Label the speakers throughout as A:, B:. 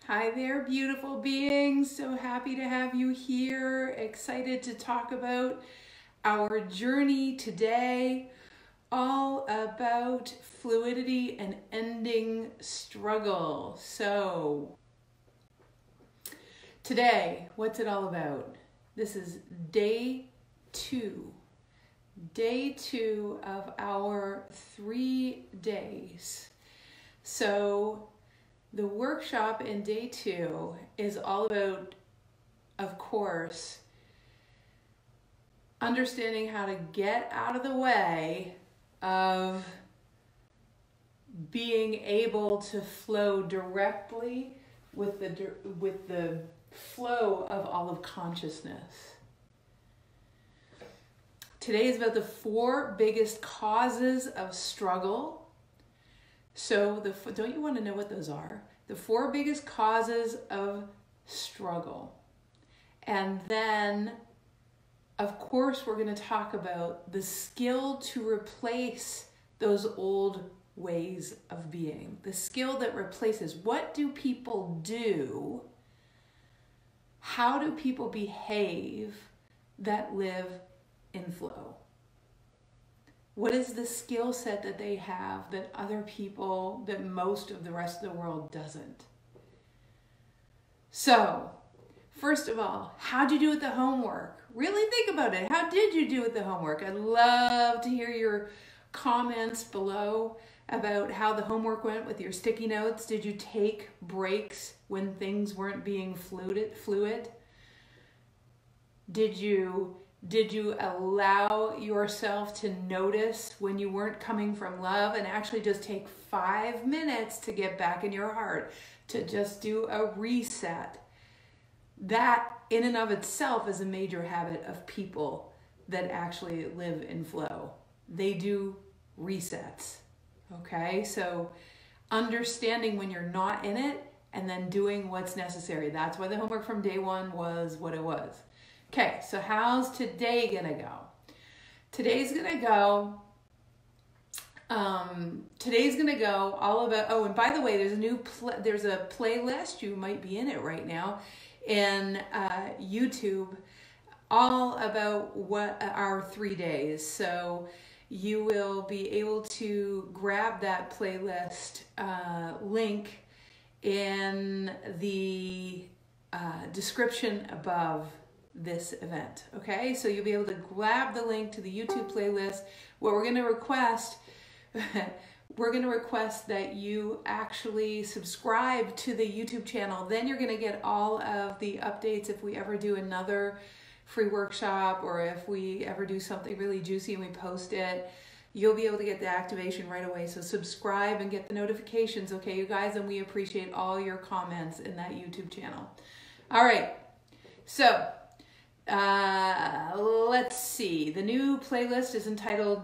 A: Hi there, beautiful beings. So happy to have you here. Excited to talk about our journey today, all about fluidity and ending struggle. So, today, what's it all about? This is day 2. Day 2 of our 3 days. So, the workshop in day 2 is all about, of course, understanding how to get out of the way of being able to flow directly with the flow of all of consciousness. Today is about the 4 biggest causes of struggle. So, don't you want to know what those are? The 4 biggest causes of struggle. And then, of course, we're going to talk about the skill to replace those old ways of being. The skill that replaces. What do people do? How do people behave that live in flow? What is the skill set that they have that other people, that most of the rest of the world doesn't? So, first of all, how'd you do with the homework? Really think about it. How did you do with the homework? I'd love to hear your comments below about how the homework went with your sticky notes. Did you take breaks when things weren't being fluid? Did you allow yourself to notice when you weren't coming from love and actually just take 5 minutes to get back in your heart, to just do a reset? That in and of itself is a major habit of people that actually live in flow. They do resets, okay? So understanding when you're not in it and then doing what's necessary. That's why the homework from day 1 was what it was. Okay, so how's today gonna go? Today's gonna go all about, oh, and by the way, there's a playlist, you might be in it right now, in YouTube, all about what our 3 days. So you will be able to grab that playlist link in the description above this event. Okay, so you'll be able to grab the link to the YouTube playlist. What we're going to request that you actually subscribe to the YouTube channel. Then you're going to get all of the updates if we ever do another free workshop, or if we ever do something really juicy and we post it. You'll be able to get the activation right away. So subscribe and get the notifications, okay, you guys? And we appreciate all your comments in that YouTube channel. All right, so let's see. The new playlist is entitled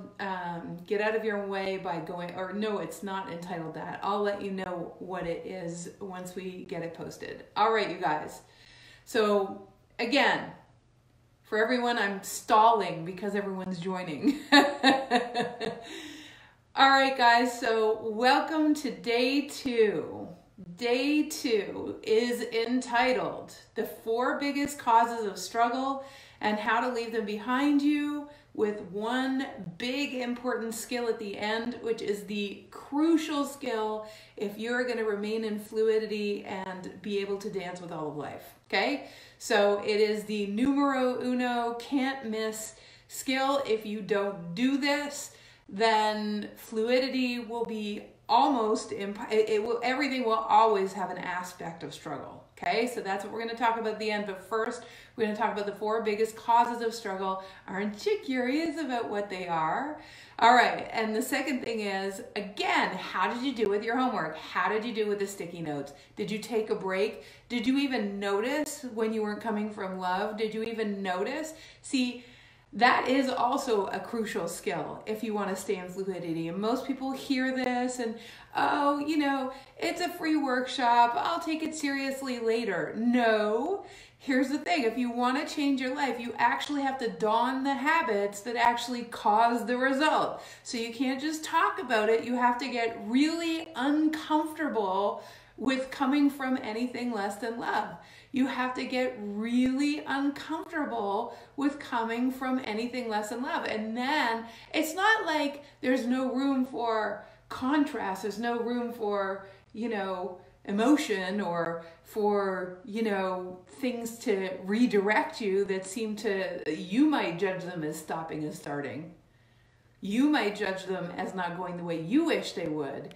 A: Get Out of Your Way by Going, or no, it's not entitled that. I'll let you know what it is once we get it posted. All right, you guys. So again, for everyone, I'm stalling because everyone's joining. All right, guys, so welcome to day 2. Day 2 is entitled The 4 Biggest Causes of Struggle and How to Leave Them Behind You, with one big important skill at the end, which is the crucial skill if you're going to remain in fluidity and be able to dance with all of life. Okay? So it is the numero uno, can't miss skill. If you don't do this, then fluidity will be almost, everything will always have an aspect of struggle. Okay, so that's what we're going to talk about at the end. But first, we're going to talk about the 4 biggest causes of struggle. Aren't you curious about what they are? All right, and the second thing is, again, how did you do with your homework? How did you do with the sticky notes? Did you take a break? Did you even notice when you weren't coming from love? Did you even notice? See, that is also a crucial skill if you want to stay in fluidity. And most people hear this and, oh, you know, it's a free workshop, I'll take it seriously later. No, here's the thing. If you want to change your life, you actually have to don the habits that actually cause the result. So you can't just talk about it. You have to get really uncomfortable with coming from anything less than love. You have to get really uncomfortable with coming from anything less than love. And then it's not like there's no room for contrast. There's no room for, emotion or for, things to redirect you that seem to, you might judge them as stopping and starting. You might judge them as not going the way you wish they would.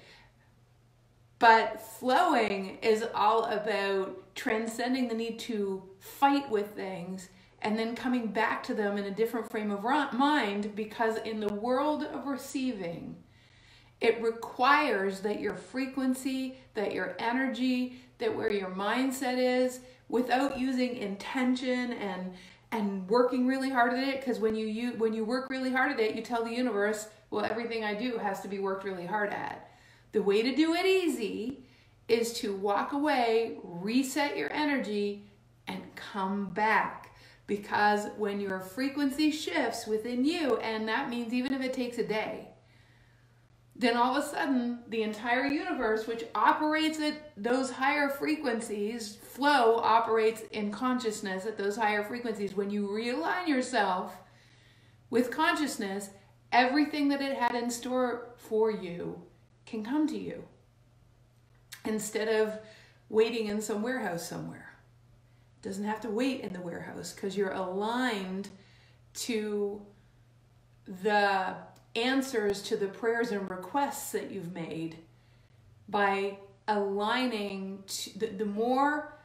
A: But flowing is all about transcending the need to fight with things and then coming back to them in a different frame of mind, because in the world of receiving, it requires that your frequency, that your energy, that where your mindset is, without using intention and working really hard at it, because when you work really hard at it, you tell the universe, well, everything I do has to be worked really hard at. The way to do it easy is to walk away, reset your energy, and come back. Because when your frequency shifts within you, and that means even if it takes a day, then all of a sudden the entire universe, which operates at those higher frequencies, flow operates in consciousness at those higher frequencies. When you realign yourself with consciousness, everything that it had in store for you can come to you instead of waiting in some warehouse somewhere. It doesn't have to wait in the warehouse because you're aligned to the answers to the prayers and requests that you've made by aligning to the more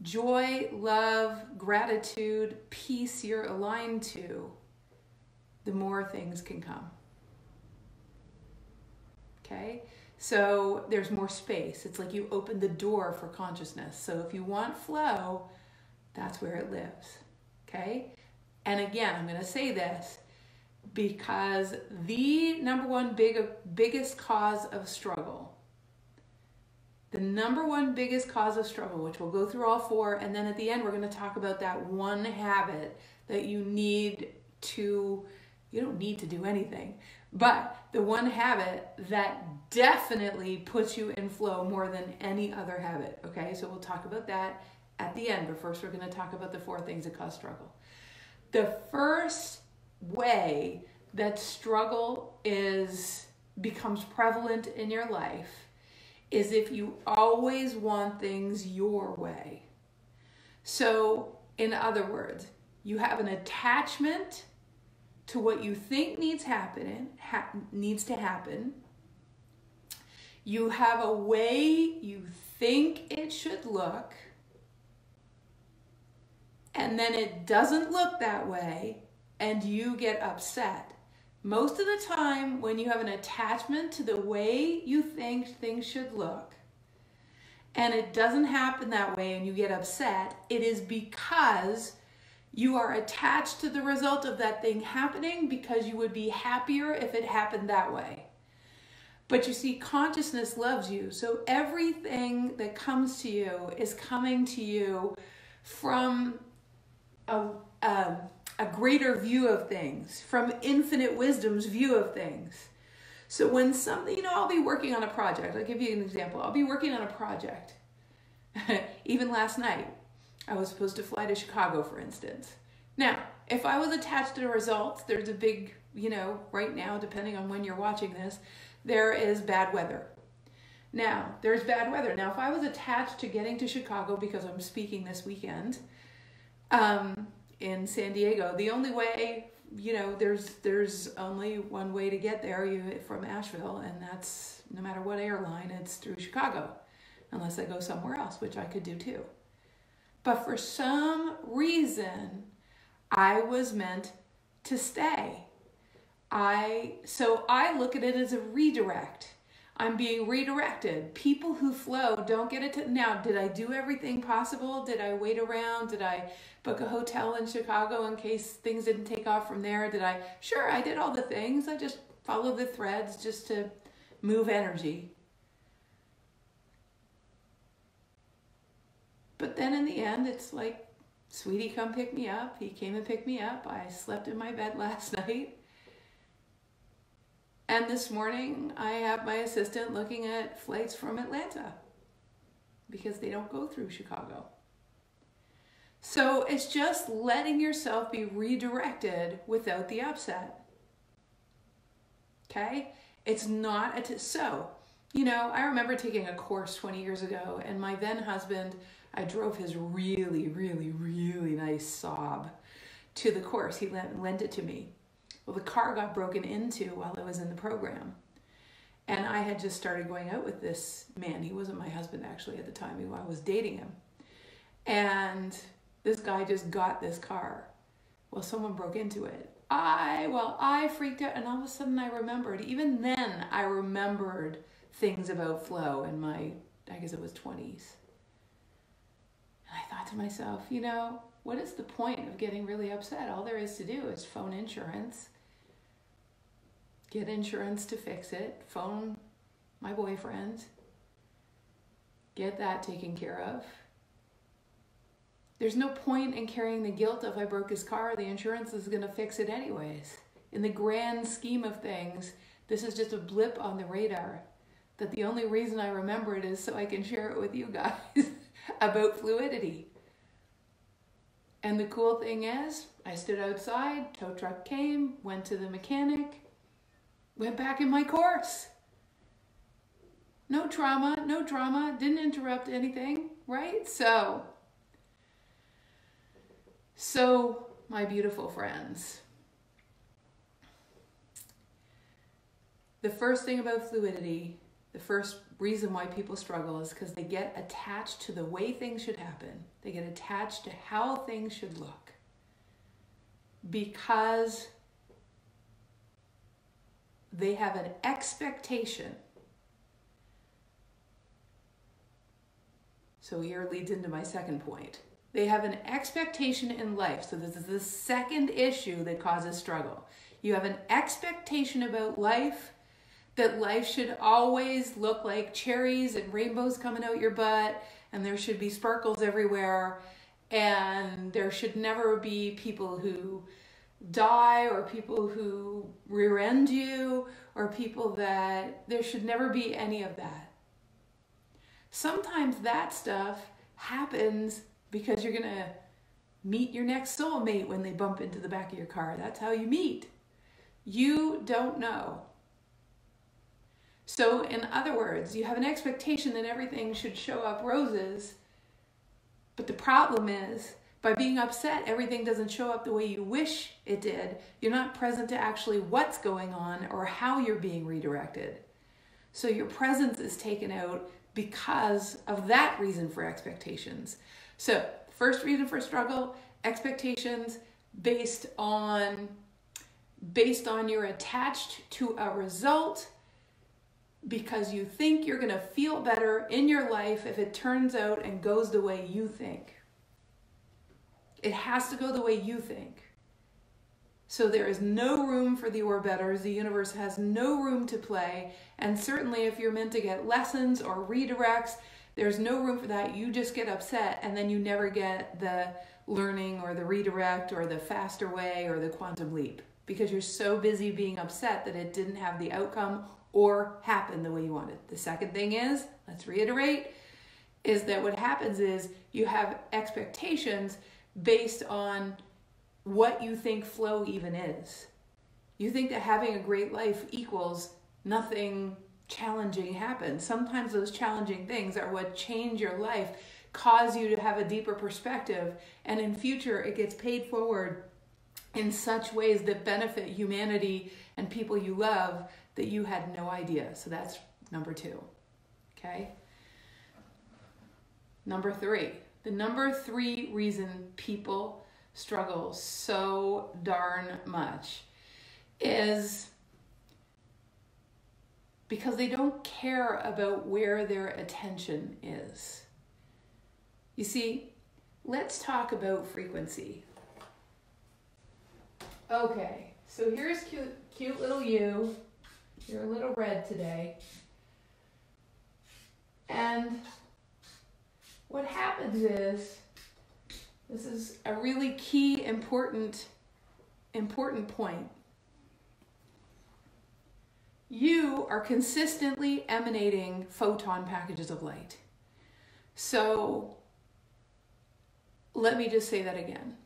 A: joy, love, gratitude, peace you're aligned to, the more things can come. Okay? So there's more space. It's like you open the door for consciousness. So if you want flow, that's where it lives. Okay? And again, I'm going to say this because the number one biggest cause of struggle, the number one biggest cause of struggle, which we'll go through all four, and then at the end we're going to talk about that one habit that you don't need to do anything, but the one habit that definitely puts you in flow more than any other habit. Okay, so we'll talk about that at the end, but first we're going to talk about the four things that cause struggle. The first way that struggle becomes prevalent in your life is if you always want things your way. So, in other words, you have an attachment to what you think needs to happen. You have a way you think it should look, and then it doesn't look that way, and you get upset. Most of the time, when you have an attachment to the way you think things should look, and it doesn't happen that way and you get upset, it is because you are attached to the result of that thing happening, because you would be happier if it happened that way. But you see, consciousness loves you. So everything that comes to you is coming to you from a greater view of things, from infinite wisdom's view of things. So when something, I'll be working on a project. I'll give you an example. I'll be working on a project. Even last night, I was supposed to fly to Chicago, for instance. Now, if I was attached to the results, there's a big, right now, depending on when you're watching this, there is bad weather. Now, there's bad weather. Now, if I was attached to getting to Chicago because I'm speaking this weekend in San Diego, the only way, there's only one way to get there from Asheville, and that's, no matter what airline, it's through Chicago, unless I go somewhere else, which I could do too. But for some reason, I was meant to stay. So I look at it as a redirect. I'm being redirected. People who flow don't get it. Now, did I do everything possible? Did I wait around? Did I book a hotel in Chicago in case things didn't take off from there? Sure, I did all the things. I just followed the threads just to move energy. But then in the end, it's like, sweetie, come pick me up. He came and picked me up. I slept in my bed last night. And this morning, I have my assistant looking at flights from Atlanta. because they don't go through Chicago. So it's just letting yourself be redirected without the upset. Okay? It's not I remember taking a course 20 years ago, and my then husband, I drove his really, really, really nice Saab to the course. He lent it to me. Well, the car got broken into while I was in the program. And I had just started going out with this man. He wasn't my husband actually at the time. I was dating him. And this guy just got this car. Well, someone broke into it. I freaked out, and all of a sudden I remembered. Even then, I remembered things about flow in my, I guess it was 20s. And I thought to myself, what is the point of getting really upset? All there is to do is phone insurance, get insurance to fix it, phone my boyfriend, get that taken care of. There's no point in carrying the guilt of I broke his car. The insurance is going to fix it anyways. In the grand scheme of things, this is just a blip on the radar. That the only reason I remember it is so I can share it with you guys about fluidity. And the cool thing is, I stood outside, tow truck came, went to the mechanic, went back in my course. No trauma, no drama, didn't interrupt anything, right? So my beautiful friends, the first thing about fluidity, the first reason why people struggle is because they get attached to the way things should happen. They get attached to how things should look. Because they have an expectation. So here leads into my second point. They have an expectation in life. So this is the second issue that causes struggle. You have an expectation about life, that life should always look like cherries and rainbows coming out your butt, and there should be sparkles everywhere, and there should never be people who die or people who rear-end you or people that, there should never be any of that. Sometimes that stuff happens because you're going to meet your next soulmate when they bump into the back of your car. That's how you meet. You don't know. So in other words, you have an expectation that everything should show up roses, but the problem is, by being upset, everything doesn't show up the way you wish it did. You're not present to actually what's going on or how you're being redirected. So your presence is taken out because of that reason for expectations. So first reason for struggle, expectations based on you're attached to a result because you think you're going to feel better in your life if it turns out and goes the way you think. It has to go the way you think. So there is no room for the or betters. The universe has no room to play. And certainly if you're meant to get lessons or redirects, there's no room for that. You just get upset and then you never get the learning or the redirect or the faster way or the quantum leap because you're so busy being upset that it didn't have the outcome or happen the way you wanted. The second thing is, let's reiterate, is that what happens is you have expectations based on what you think flow even is. You think that having a great life equals nothing challenging happens. Sometimes those challenging things are what change your life, cause you to have a deeper perspective, and in future it gets paid forward in such ways that benefit humanity and people you love that you had no idea. So that's number 2. Okay? Number 3. The number 3 reason people struggle so darn much is because they don't care about where their attention is. You see, let's talk about frequency. Okay, so here's cute little you. You're a little red today. And what happens is, this is a really key, important point. You are consistently emanating photon packages of light. So let me just say that again.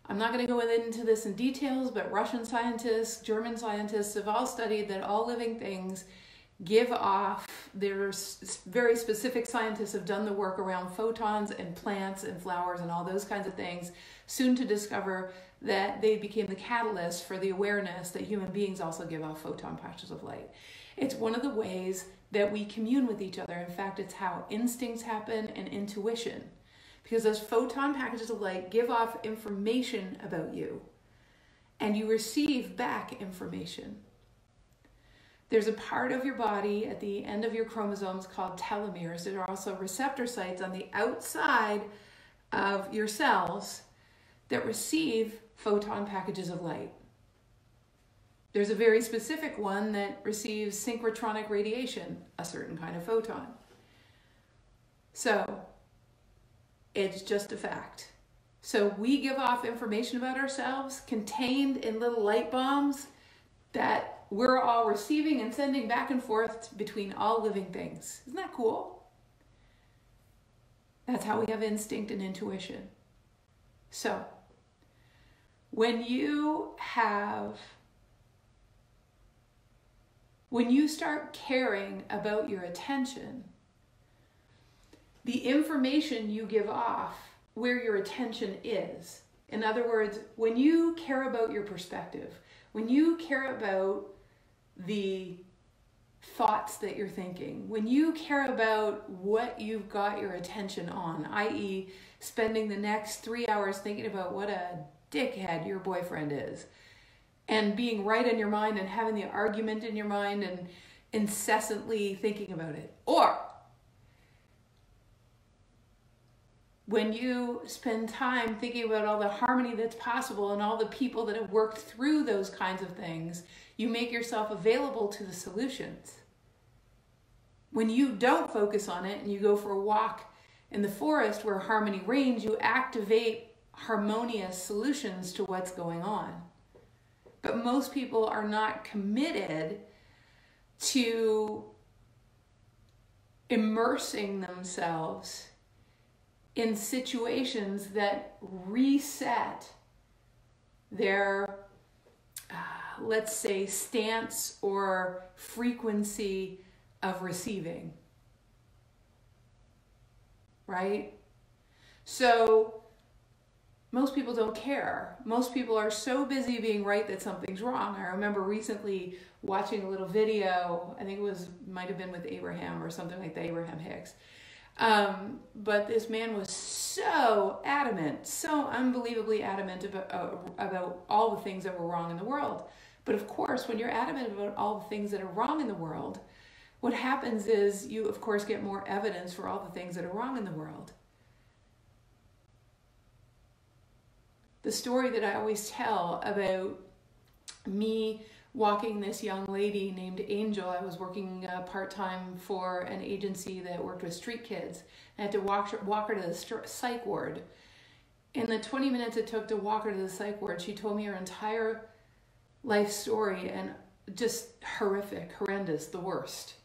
A: I'm not going to go into this in details, but Russian scientists, German scientists have all studied that all living things give off, there's very specific scientists have done the work around photons and plants and flowers and all those kinds of things, soon to discover that they became the catalyst for the awareness that human beings also give off photon patches of light. It's one of the ways that we commune with each other. In fact, it's how instincts happen and intuition. Because those photon packages of light give off information about you, and you receive back information. There's a part of your body at the end of your chromosomes called telomeres. There are also receptor sites on the outside of your cells that receive photon packages of light. There's a very specific one that receives synchrotronic radiation, a certain kind of photon. So, it's just a fact. So we give off information about ourselves contained in little light bombs that we're all receiving and sending back and forth between all living things. Isn't that cool? That's how we have instinct and intuition. So when you start caring about your attention, the information you give off where your attention is. In other words, when you care about your perspective, when you care about the thoughts that you're thinking, when you care about what you've got your attention on, i.e. spending the next 3 hours thinking about what a dickhead your boyfriend is, and being right in your mind and having the argument in your mind and incessantly thinking about it. Or when you spend time thinking about all the harmony that's possible and all the people that have worked through those kinds of things, you make yourself available to the solutions. When you don't focus on it and you go for a walk in the forest where harmony reigns, you activate harmonious solutions to what's going on. But most people are not committed to immersing themselves in situations that reset their, let's say, stance or frequency of receiving, right? So most people don't care. Most people are so busy being right that something's wrong. I remember recently watching a little video, I think it might have been with Abraham or something like that, Abraham Hicks. But this man was so adamant, so unbelievably adamant about all the things that were wrong in the world. But of course, when you're adamant about all the things that are wrong in the world, what happens is you, of course, get more evidence for all the things that are wrong in the world. The story that I always tell about me walking this young lady named Angel. I was working part-time for an agency that worked with street kids. I had to walk her to the psych ward. In the 20 minutes it took to walk her to the psych ward, she told me her entire life story, and just horrific, horrendous, the worst.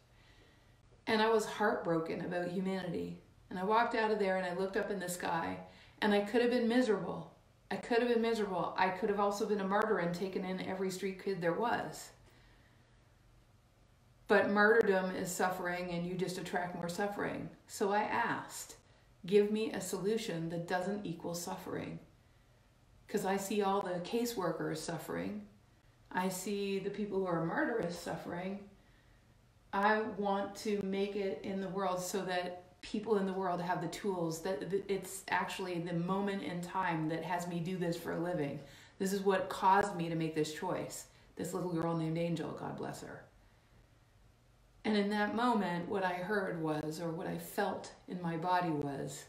A: And I was heartbroken about humanity. And I walked out of there and I looked up in the sky, and I could have been miserable. I could have been miserable. I could have also been a martyr and taken in every street kid there was. But martyrdom is suffering, and you just attract more suffering. So I asked, give me a solution that doesn't equal suffering. Because I see all the caseworkers suffering. I see the people who are martyrs suffering. I want to make it in the world so that people in the world have the tools, that it's actually the moment in time that has me do this for a living. This is what caused me to make this choice. This little girl named Angel, God bless her. And in that moment, what I heard was, or what I felt in my body was,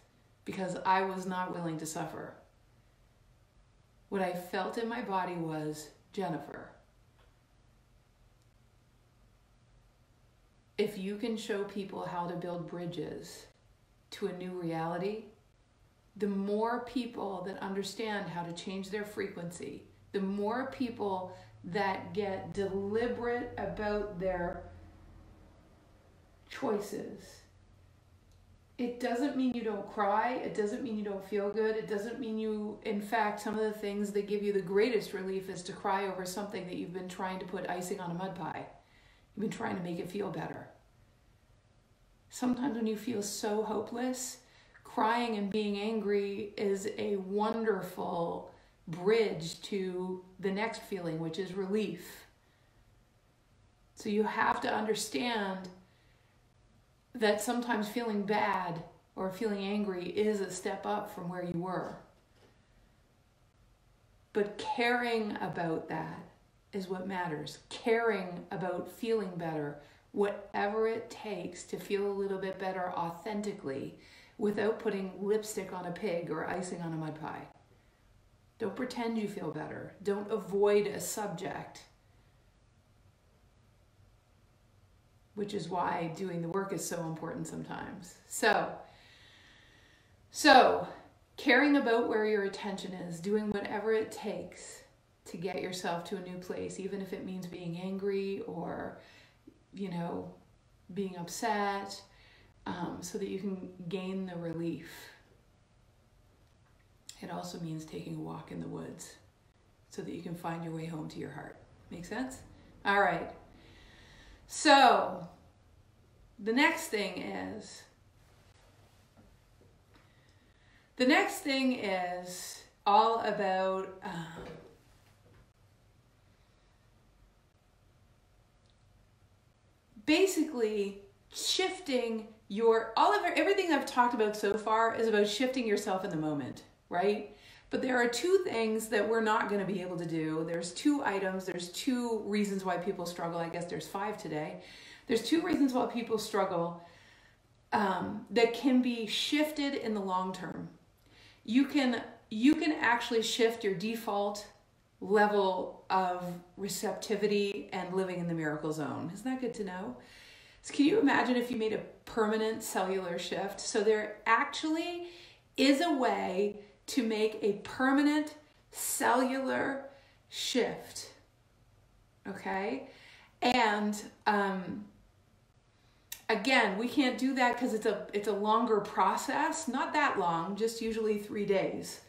A: because I was not willing to suffer, what I felt in my body was, Jennifer, if you can show people how to build bridges to a new reality, the more people that understand how to change their frequency, the more people that get deliberate about their choices, It doesn't mean you don't cry. It doesn't mean you don't feel good. It doesn't mean you, in fact, some of the things that give you the greatest relief is to cry over something that you've been trying to put icing on a mud pie. You've been trying to make it feel better. Sometimes when you feel so hopeless, crying and being angry is a wonderful bridge to the next feeling, which is relief. So you have to understand that sometimes feeling bad or feeling angry is a step up from where you were. But caring about that is what matters. Caring about feeling better, whatever it takes to feel a little bit better authentically without putting lipstick on a pig or icing on a mud pie. Don't pretend you feel better. Don't avoid a subject. Which is why doing the work is so important sometimes. So caring about where your attention is, doing whatever it takes to get yourself to a new place, even if it means being angry or, being upset, so that you can gain the relief. It also means taking a walk in the woods so that you can find your way home to your heart. Make sense? All right. So the next thing is all about basically shifting everything I've talked about so far is about shifting yourself in the moment, right? But there are two things that we're not going to be able to do. There's two items. There's two reasons why people struggle. I guess there's 5 today. There's 2 reasons why people struggle that can be shifted in the long term. You can actually shift your default level of receptivity and living in the miracle zone. Isn't that good to know? So can you imagine if you made a permanent cellular shift? So there actually is a way to make a permanent cellular shift, okay? And again, we can't do that because it's a longer process, not that long, just usually 3 days.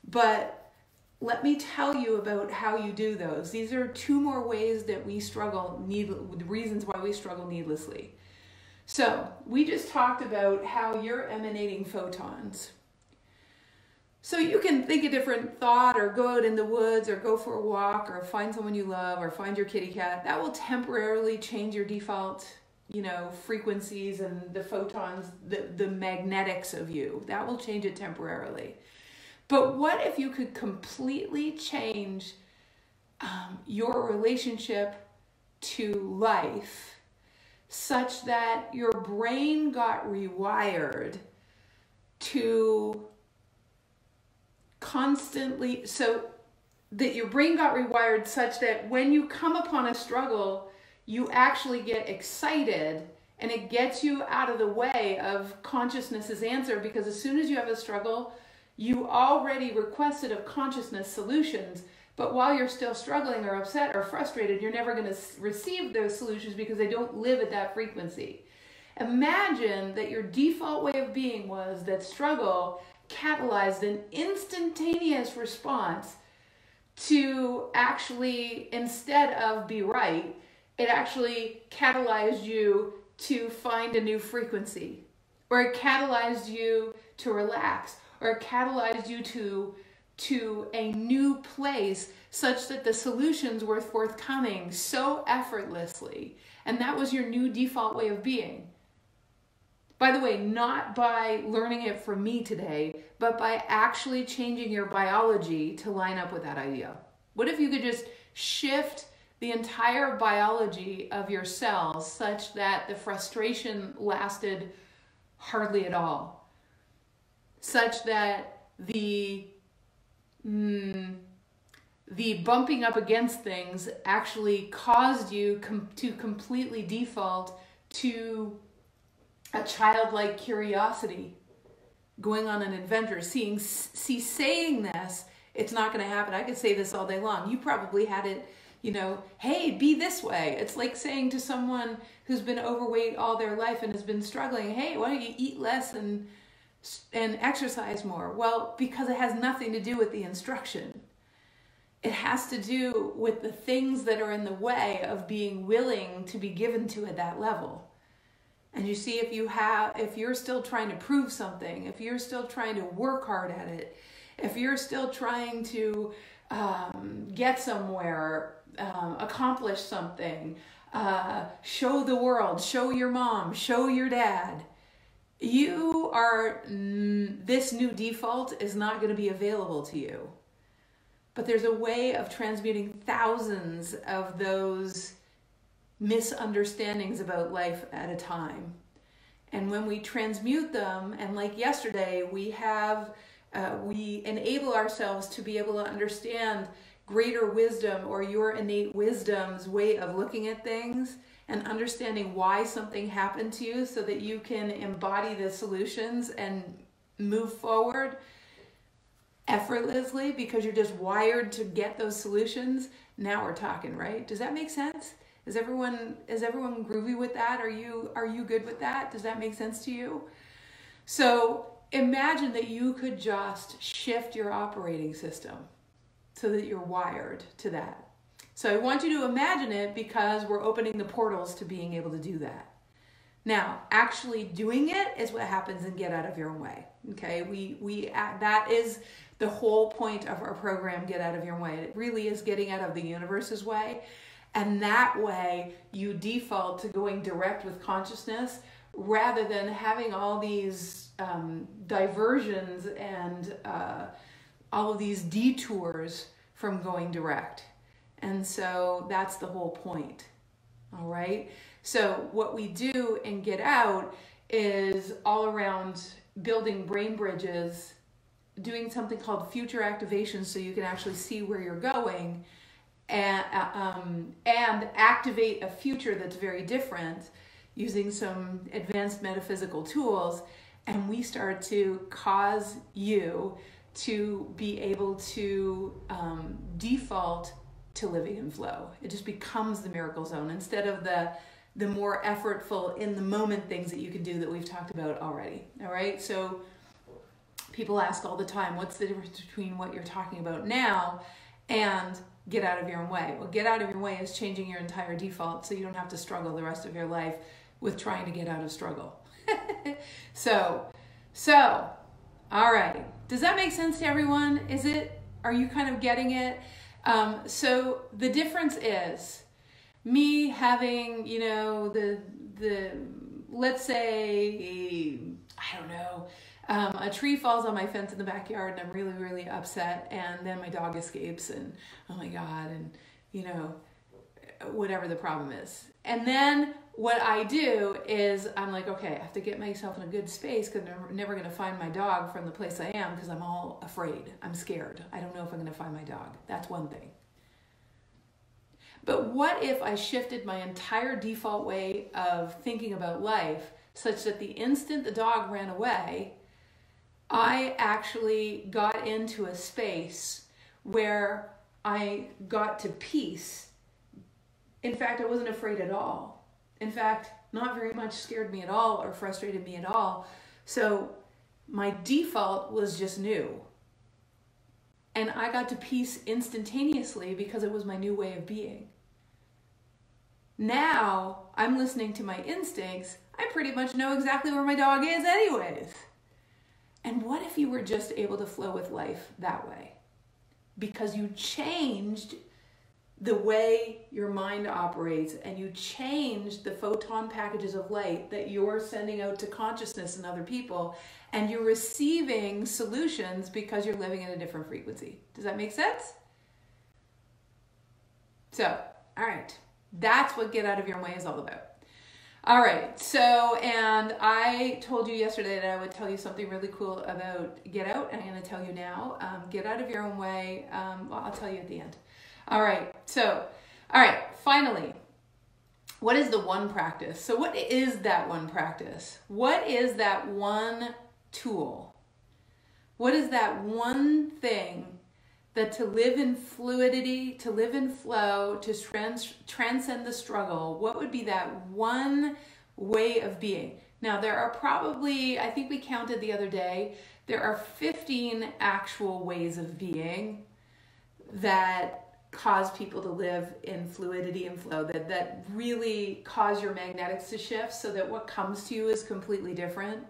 A: But let me tell you about how you do those. These are 2 more ways that we struggle, the reasons why we struggle needlessly. So we just talked about how you're emanating photons. So you can think a different thought or go out in the woods or go for a walk or find someone you love or find your kitty cat. That will temporarily change your default, frequencies and the photons, the magnetics of you. That will change it temporarily. But what if you could completely change your relationship to life such that your brain got rewired to constantly, so that your brain got rewired such that when you come upon a struggle, you actually get excited and it gets you out of the way of consciousness's answer, because as soon as you have a struggle, you already requested of consciousness solutions, but while you're still struggling or upset or frustrated, you're never going to receive those solutions because they don't live at that frequency. Imagine that your default way of being was that struggle catalyzed an instantaneous response to actually, instead of be right, it actually catalyzed you to find a new frequency, or it catalyzed you to relax, or it catalyzed you to a new place such that the solutions were forthcoming so effortlessly. And that was your new default way of being. By the way, not by learning it from me today, but by actually changing your biology to line up with that idea. What if you could just shift the entire biology of your cells such that the frustration lasted hardly at all? Such that the bumping up against things actually caused you to completely default to a childlike curiosity, going on an adventure, saying this, it's not going to happen. I could say this all day long. You probably had it, hey, be this way. It's like saying to someone who's been overweight all their life and has been struggling, hey, why don't you eat less and exercise more? Well, because it has nothing to do with the instruction. It has to do with the things that are in the way of being willing to be given to at that level. And you see, if you're still trying to prove something, if you're still trying to work hard at it, if you're still trying to get somewhere, accomplish something, show the world, show your mom, show your dad, this new default is not going to be available to you. But there's a way of transmuting thousands of those misunderstandings about life at a time. And when we transmute them, and like yesterday, we enable ourselves to be able to understand greater wisdom, or your innate wisdom's way of looking at things, and understanding why something happened to you so that you can embody the solutions and move forward effortlessly because you're just wired to get those solutions. Now we're talking, right? Does that make sense? Is everyone groovy with that? Are you good with that? Does that make sense to you? So imagine that you could just shift your operating system so that you're wired to that. So I want you to imagine it because we're opening the portals to being able to do that. Now, actually doing it is what happens in Get Out of Your Own Way. Okay, that is the whole point of our program, Get Out of Your Own Way. It really is getting out of the universe's way. And that way you default to going direct with consciousness rather than having all these diversions and all of these detours from going direct. And so that's the whole point. All right. So what we do in Get Out is all around building brain bridges, doing something called future activation so you can actually see where you're going and activate a future that's very different using some advanced metaphysical tools. And we start to cause you to be able to default to living in flow. It just becomes the miracle zone instead of the more effortful in the moment things that you can do that we've talked about already. All right. So people ask all the time, what's the difference between what you're talking about now and Get Out of Your Own Way? Well, Get Out of Your Own Way is changing your entire default so you don't have to struggle the rest of your life with trying to get out of struggle. So, all right. Does that make sense to everyone? Are you kind of getting it? So the difference is me having, let's say, I don't know, a tree falls on my fence in the backyard and I'm really, really upset, and then my dog escapes and, oh my God, and, whatever the problem is. And then what I do is I'm like, okay, I have to get myself in a good space because I'm never going to find my dog from the place I am because I'm all afraid. I'm scared. I don't know if I'm going to find my dog. That's one thing. But what if I shifted my entire default way of thinking about life such that the instant the dog ran away, I actually got into a space where I got to peace. In fact, I wasn't afraid at all. In fact, not very much scared me at all or frustrated me at all. So my default was just new. And I got to peace instantaneously because it was my new way of being. Now I'm listening to my instincts. I pretty much know exactly where my dog is anyways. And what if you were just able to flow with life that way? Because you changed the way your mind operates and you changed the photon packages of light that you're sending out to consciousness and other people, and you're receiving solutions because you're living in a different frequency. Does that make sense? So, all right. That's what Get Out of Your Own Way is all about. All right. So, and I told you yesterday that I would tell you something really cool about Get Out, and I'm going to tell you now. Get Out of Your Own Way. Well, I'll tell you at the end. All right. So, all right. Finally, what is the one practice? So what is that one practice? What is that one tool? What is that one thing that to live in fluidity, to live in flow, to transcend the struggle, what would be that one way of being? Now, there are probably, I think we counted the other day, there are 15 actual ways of being that cause people to live in fluidity and flow, that really cause your magnetics to shift so that what comes to you is completely different.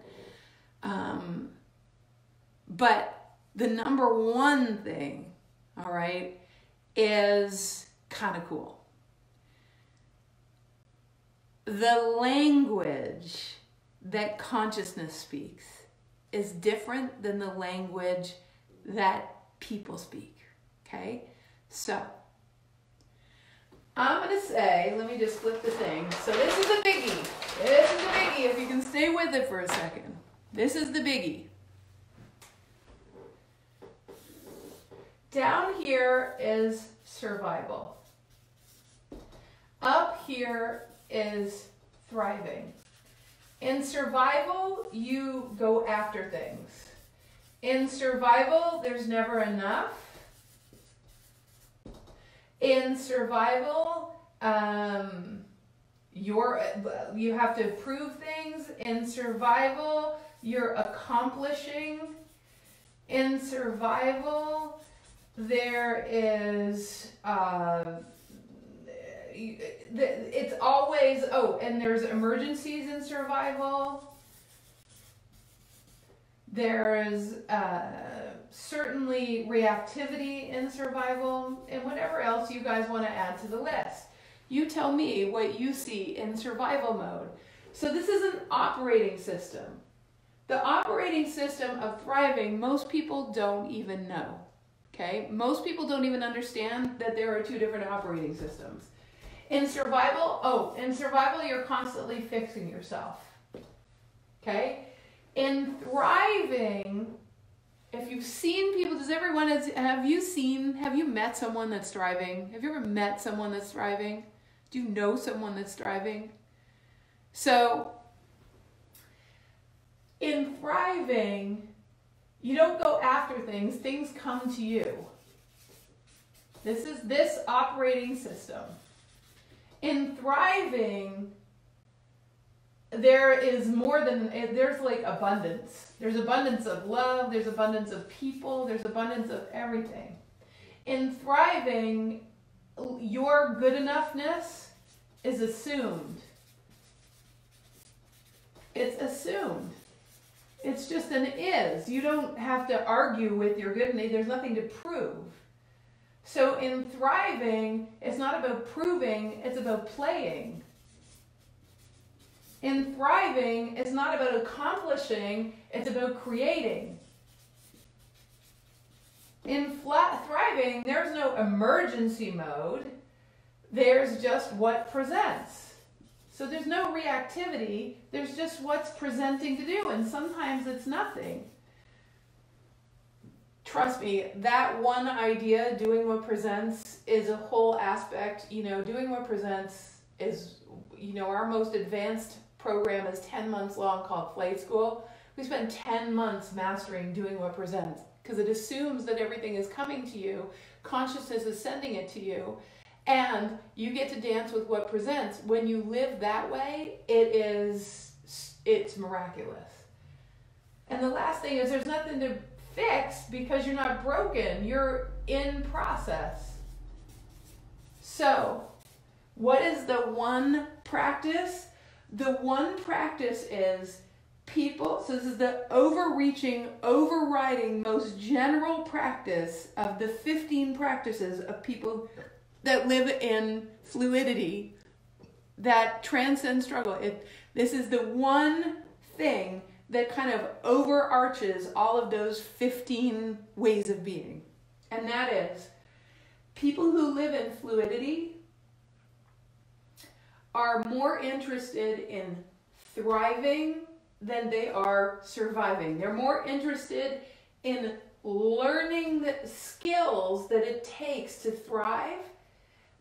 A: But the number one thing, all right, is kind of cool. The language that consciousness speaks is different than the language that people speak, okay? So, I'm going to say, let me just flip the thing. So this is the biggie. This is the biggie, if you can stay with it for a second. This is the biggie. Down here is survival. Up here is thriving. In survival, you go after things. In survival, there's never enough. In survival, you have to prove things. In survival, you're accomplishing. In survival, there is, it's always, and there's emergencies in survival. There's certainly reactivity in survival, and whatever else you guys want to add to the list. You tell me what you see in survival mode. So this is an operating system. The operating system of thriving, most people don't even know. Okay? Most people don't even understand that there are two different operating systems. In survival, you're constantly fixing yourself. Okay? In thriving, if you've seen people, have you met someone that's thriving? Have you ever met someone that's thriving? Do you know someone that's thriving? So, in thriving, you don't go after things, things come to you. This is this operating system. In thriving, there's like abundance. There's abundance of love, there's abundance of people, there's abundance of everything. In thriving, your good enoughness is assumed. It's assumed. It's just an is. You don't have to argue with your goodness. There's nothing to prove. So in thriving, it's not about proving, it's about playing. In thriving, it's not about accomplishing, it's about creating. In thriving, there's no emergency mode. There's just what presents. So there's no reactivity. There's just what's presenting to do, and sometimes it's nothing. Trust me, that one idea, doing what presents, is a whole aspect. Doing what presents is, our most advanced program is 10 months long, called Flight School. We spend 10 months mastering doing what presents, because it assumes that everything is coming to you, consciousness is sending it to you, and you get to dance with what presents. When you live that way, it's miraculous. And the last thing is, there's nothing to fix because you're not broken. You're in process. So, what is the one practice? The one practice is people, so this is the overreaching, overriding, most general practice of the 15 practices of people that live in fluidity, that transcend struggle. This is the one thing that kind of overarches all of those 15 ways of being. And that is, people who live in fluidity are more interested in thriving than they are surviving. They're more interested in learning the skills that it takes to thrive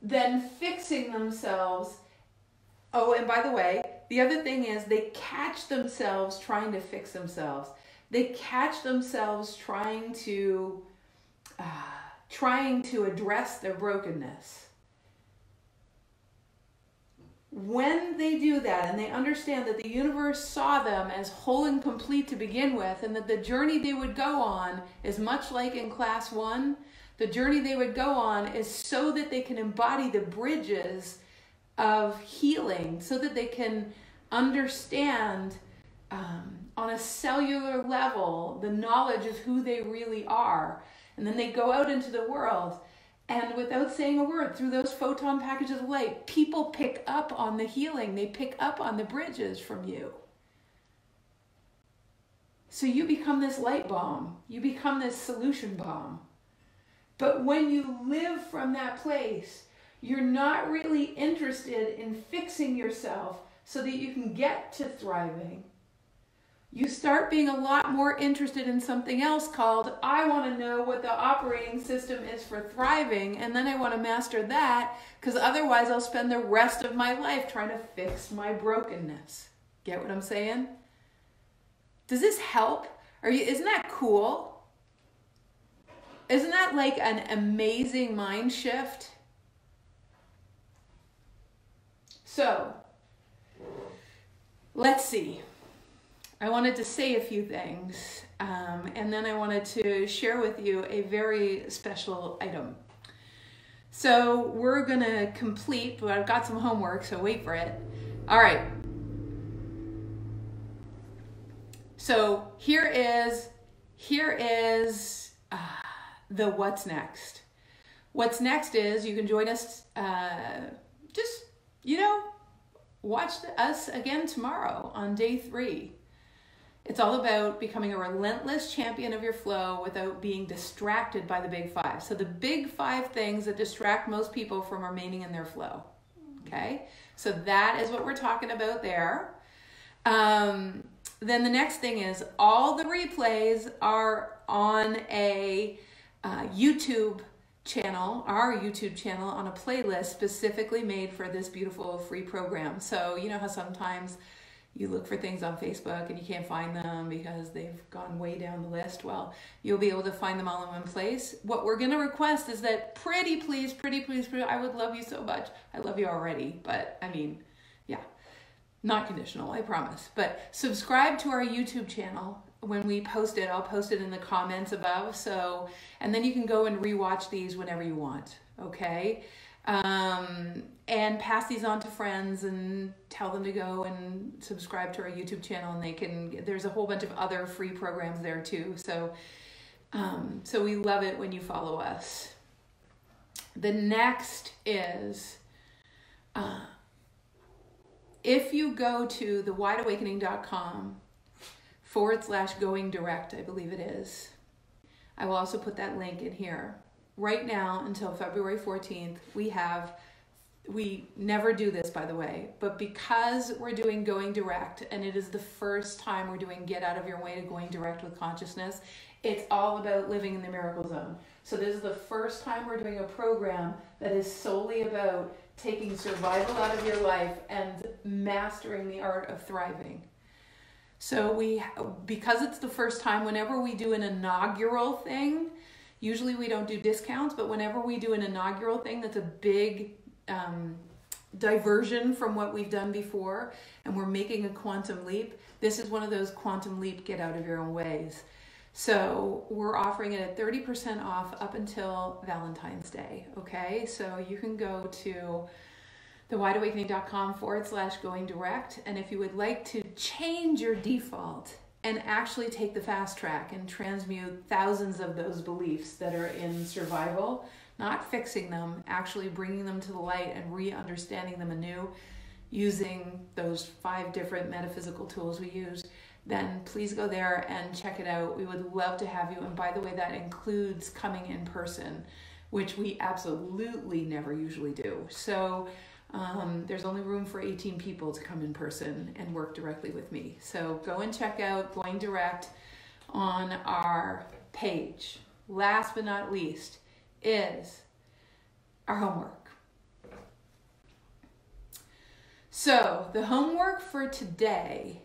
A: than fixing themselves. Oh, and by the way, the other thing is they catch themselves trying to fix themselves. They catch themselves trying to trying to address their brokenness. When they do that and they understand that the universe saw them as whole and complete to begin with, and that the journey they would go on is much like in class 1, the journey they would go on is so that they can embody the bridges of healing, so that they can understand on a cellular level the knowledge of who they really are. And then they go out into the world, and without saying a word, through those photon packages of light, people pick up on the healing. They pick up on the bridges from you. So you become this light bomb. You become this solution bomb. But when you live from that place, you're not really interested in fixing yourself so that you can get to thriving. You start being a lot more interested in something else called, I want to know what the operating system is for thriving, and then I want to master that, because otherwise I'll spend the rest of my life trying to fix my brokenness. Get what I'm saying? Does this help? Isn't that cool? Isn't that like an amazing mind shift? So, let's see. I wanted to say a few things, and then I wanted to share with you a very special item. So we're going to complete, but I've got some homework, so wait for it. All right. So here is the what's next. What's next is you can join us, watch us again tomorrow on day 3. It's all about becoming a relentless champion of your flow without being distracted by the big 5. So the big 5 things that distract most people from remaining in their flow. Okay? So that is what we're talking about there. Then the next thing is all the replays are on a YouTube channel, our YouTube channel, on a playlist specifically made for this beautiful free program. So you know how sometimes you look for things on Facebook and you can't find them because they've gone way down the list. Well, you'll be able to find them all in one place. What we're going to request is that pretty please, I would love you so much. I love you already, but I mean, yeah, not conditional, I promise. But subscribe to our YouTube channel. When we post it, I'll post it in the comments above. So, and then you can go and rewatch these whenever you want, okay? And pass these on to friends and tell them to go and subscribe to our YouTube channel, and there's a whole bunch of other free programs there too. So, so we love it when you follow us. The next is, if you go to thewideawakening.com/going direct, I believe it is. I will also put that link in here. Right now, until February 14th, we never do this, by the way, but because we're doing Going Direct, and it is the first time we're doing Get Out of Your Way to Going Direct with Consciousness, it's all about living in the miracle zone. So this is the first time we're doing a program that is solely about taking survival out of your life and mastering the art of thriving. So because it's the first time, whenever we do an inaugural thing, usually we don't do discounts, but whenever we do an inaugural thing that's a big diversion from what we've done before, and we're making a quantum leap, this is one of those quantum leap get out of your own ways. So we're offering it at 30% off up until Valentine's Day, okay? So you can go to thewideawakening.com/going direct, and if you would like to change your default and actually take the fast track and transmute thousands of those beliefs that are in survival, not fixing them, actually bringing them to the light and re-understanding them anew using those 5 different metaphysical tools we use, then please go there and check it out. We would love to have you. And by the way, that includes coming in person, which we absolutely never usually do. So there's only room for 18 people to come in person and work directly with me. So go and check out Going Direct on our page. Last but not least is our homework. So the homework for today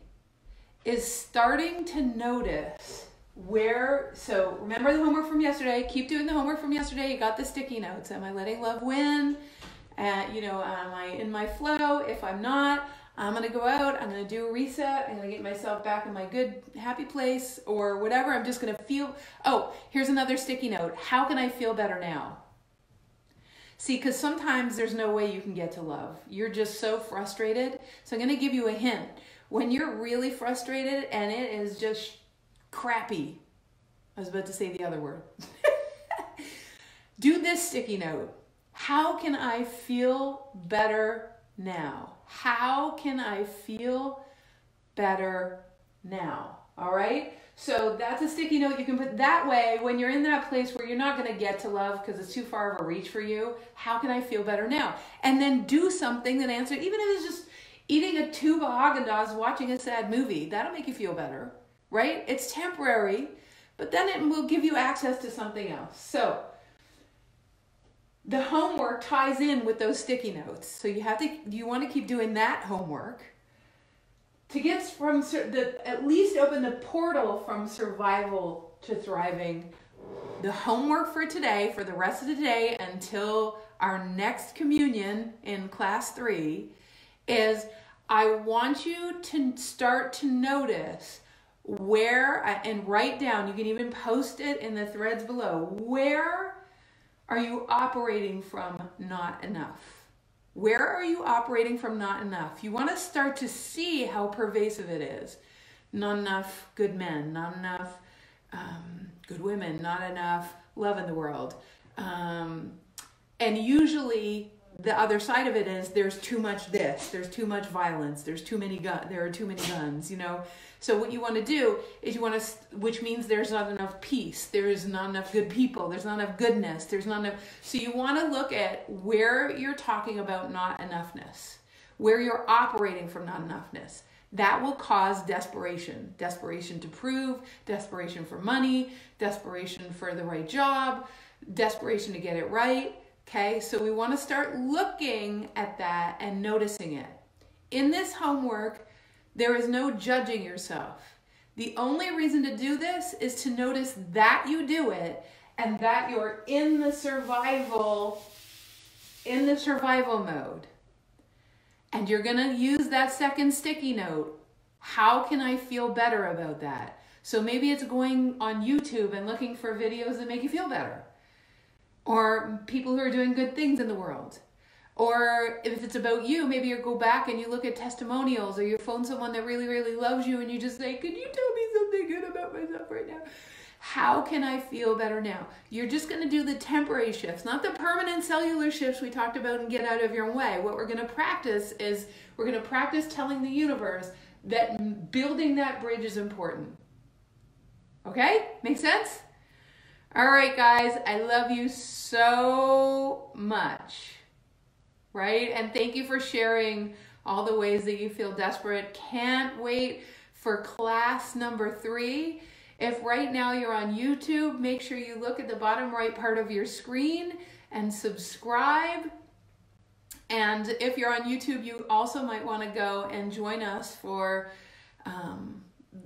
A: is starting to notice So remember the homework from yesterday. Keep doing the homework from yesterday. You got the sticky notes. Am I letting love win? Am I in my flow? If I'm not, I'm going to go out. I'm going to do a reset. I'm going to get myself back in my good, happy place or whatever. I'm just going to feel. Oh, here's another sticky note. How can I feel better now? See, because sometimes there's no way you can get to love. You're just so frustrated. So I'm going to give you a hint. When you're really frustrated and it is just crappy, I was about to say the other word. Do this sticky note. How can I feel better now? How can I feel better now? All right? So that's a sticky note you can put that way when you're in that place where you're not going to get to love because it's too far of a reach for you. How can I feel better now? And then do something that answers, even if it's just eating a tube of Haagen-Dazs, watching a sad movie. That'll make you feel better, right? It's temporary, but then it will give you access to something else. So the homework ties in with those sticky notes. So you want to keep doing that homework to get from at least open the portal from survival to thriving. The homework for today, for the rest of the day until our next communion in class 3 is I want you to start to notice where, and write down, you can even post it in the threads below, where are you operating from not enough? Where are you operating from not enough? You want to start to see how pervasive it is. Not enough good men, not enough good women, not enough love in the world. And usually the other side of it is there's too much this, there's too much violence, there are too many guns, you know. So what you want to do is which means there's not enough peace, there's not enough good people, there's not enough goodness, there's not enough. So you want to look at where you're talking about not enoughness, where you're operating from not enoughness. That will cause desperation. Desperation to prove, desperation for money, desperation for the right job, desperation to get it right. Okay, so we want to start looking at that and noticing it. In this homework, there is no judging yourself. The only reason to do this is to notice that you do it and that you're in the survival mode. And you're going to use that second sticky note. How can I feel better about that? So maybe it's going on YouTube and looking for videos that make you feel better. Or people who are doing good things in the world. Or if it's about you, maybe you go back and you look at testimonials, or you phone someone that really, really loves you and you just say, could you tell me something good about myself right now? How can I feel better now? You're just going to do the temporary shifts, not the permanent cellular shifts we talked about and get out of your way. What we're going to practice is we're going to practice telling the universe that building that bridge is important. Okay? Make sense? All right, guys, I love you so much, right? And thank you for sharing all the ways that you feel desperate. Can't wait for class number 3. If right now you're on YouTube, make sure you look at the bottom right part of your screen and subscribe. And if you're on YouTube, you also might want to go and join us for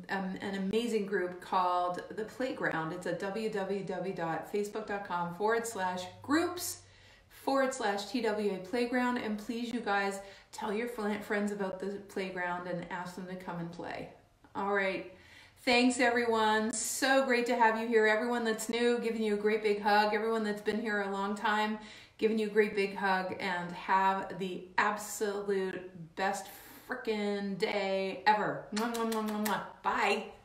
A: an amazing group called The Playground. It's at www.facebook.com/groups/TWA Playground. And please, you guys, tell your friends about the playground and ask them to come and play. All right. Thanks, everyone. So great to have you here. Everyone that's new, giving you a great big hug. Everyone that's been here a long time, giving you a great big hug. And have the absolute best freaking day ever. Mwah, mwah, mwah, mwah, mwah. Bye.